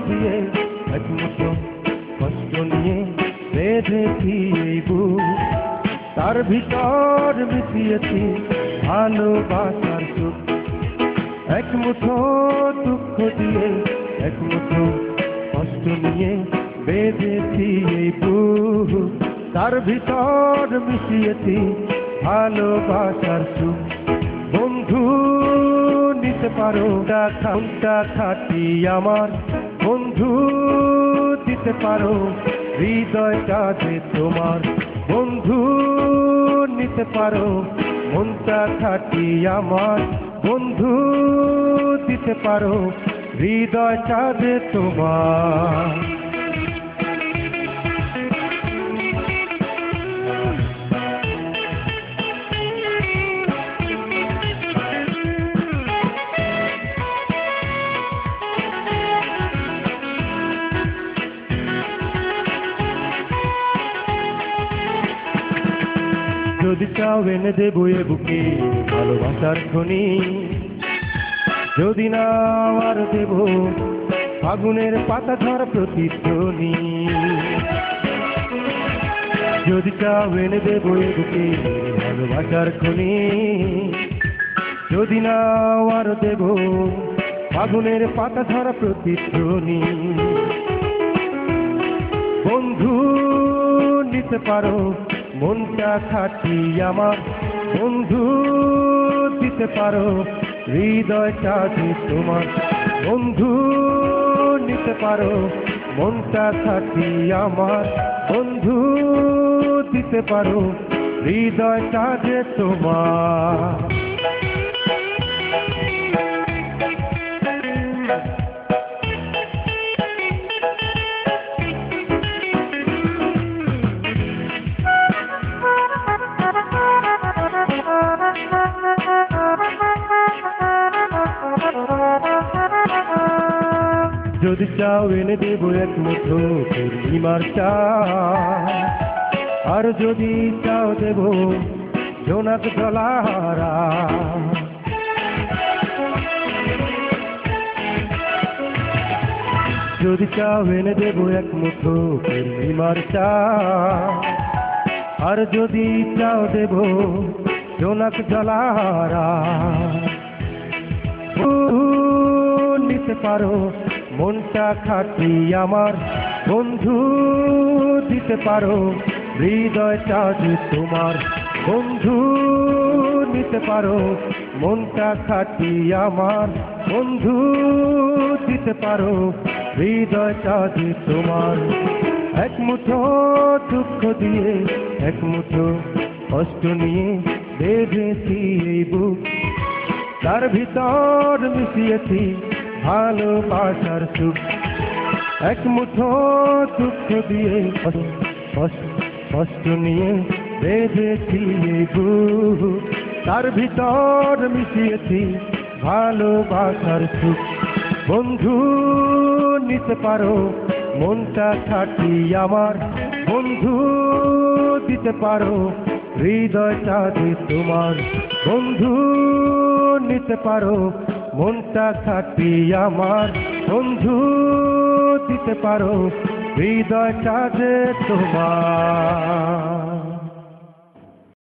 দিয়ে এক মুঠো কষ্ট নিয়ে বেঁধেছি এই বুক, তার ভিতর মিশিয়েছি ভালোবাসার সুখ। এক মুঠো দুঃখ দিয়ে এক মুঠো কষ্ট নিয়ে বেঁধেছি এই বুক, তার ভিতর মিশিয়েছি ভালোবাসার সুখ। বন্ধু নিতে পারো কোনটা খাটি আমার, বন্ধু দিতে পারো হৃদয়টা যে তোমার। বন্ধু নিতে পারো মনটা খাটি আমার, বন্ধু দিতে পারো হৃদয়টা যে তোমার। যদি চাও এনে দেবো এ বুকে ভালোবাসার খনি, যদি না আর দেব ফাগুনের পাতা ঝরা প্রতিধ্বনি। যদি চাও এনে দেবো এ বুকে ভালোবাসার খনি, যদি না আর দেব ফাগুনের পাতা ঝরা প্রতিধ্বনি। বন্ধু নিতে পারো মনটা খাটি আমার, বন্ধু দিতে পারো হৃদয়টা যে তোমার। বন্ধু নিতে পারো মনটা খাটি আমার, বন্ধু দিতে পারো হৃদয়টা যে তোমার। যদি চাও এনে দেবো এক মুঠো পূর্ণিমার চাঁদ, আর যদি চাও দেব জোনাক জলাহারা। যদি চাও এনে দেবো এক মুঠো পূর্ণিমার চাঁদ, আর যদি চাও দেব জোনাক জলাহারা। নিতে পারো মনটা খাটি আমার, বন্ধু দিতে পারো হৃদয়টা যে তোমার। বন্ধু নিতে পারো মনটা খাটি আমার, বন্ধু দিতে পারো হৃদয়টা যে তোমার। এক মুঠো দুঃখ দিয়ে এক মুঠো কষ্ট নিয়ে বেঁধেছি এই বুক, তার ভিতর মিশিয়েছি ভালোবাসার সুখ। এক মুঠো দুঃখ দিয়ে কষ্ট নিয়ে বেঁধেছি এই বুক, তার ভিতর মিশিয়েছি ভালোবাসার সুখ। বন্ধু নিতে পারো মনটা খাটি আমার, বন্ধু দিতে পারো হৃদয়টা যে তোমার। বন্ধু নিতে পারো মনটা খাটি আমার, বন্ধু দিতে পারো হৃদয়টা যে তোমার।